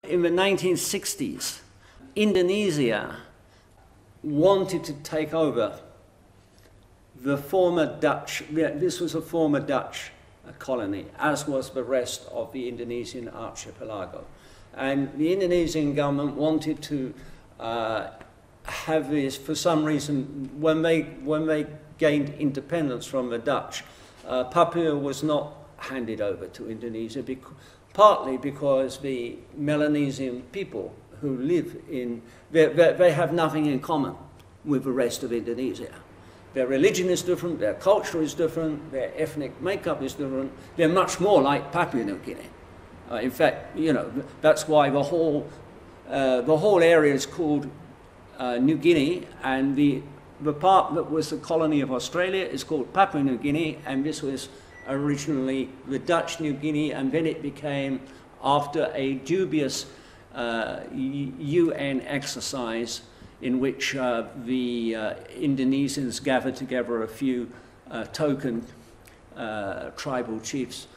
In the 1960s, Indonesia wanted to take over the former Dutch, this was a former Dutch colony, as was the rest of the Indonesian archipelago. And the Indonesian government wanted to have this, for some reason, when they gained independence from the Dutch, Papua was not handed over to Indonesia, partly because the Melanesian people who live in, they have nothing in common with the rest of Indonesia. Their religion is different, their culture is different, their ethnic makeup is different. They're much more like Papua New Guinea. In fact, you know, that's why the whole area is called New Guinea, and the part that was the colony of Australia is called Papua New Guinea, and this was originally the Dutch New Guinea, and then it became, after a dubious UN exercise in which the Indonesians gathered together a few token tribal chiefs,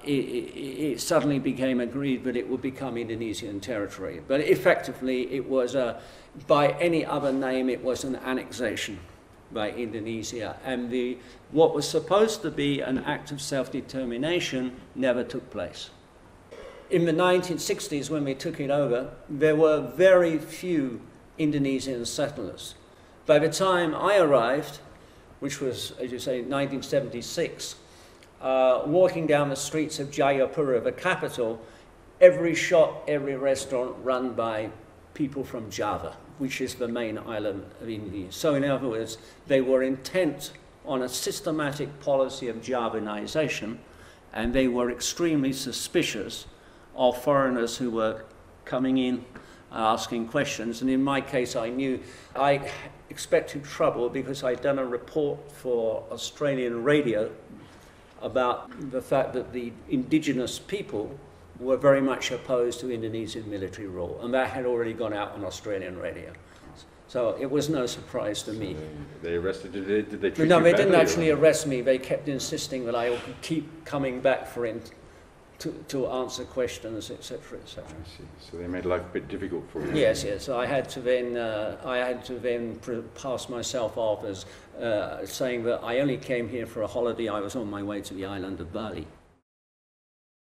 it suddenly became agreed that it would become Indonesian territory. But effectively, it was, by any other name, it was an annexation by Indonesia. And what was supposed to be an act of self-determination never took place. In the 1960s, when we took it over, there were very few Indonesian settlers. By the time I arrived, which was, as you say, 1976, walking down the streets of Jayapura, the capital, every shop, every restaurant run by people from Java, which is the main island of Indonesia. So in other words, they were intent on a systematic policy of Javanization, and they were extremely suspicious of foreigners who were coming in, asking questions. And in my case, I knew I expected trouble because I'd done a report for Australian radio about the fact that the indigenous people were very much opposed to Indonesian military rule, and that had already gone out on Australian radio. So it was no surprise to me. They arrested you? Did they treat you badly? No, they didn't actually arrest me. They kept insisting that I would keep coming back for him to answer questions, etc., etc. I see. So they made life a bit difficult for you. Yes, yes. I had to then pass myself off as saying that I only came here for a holiday. I was on my way to the island of Bali.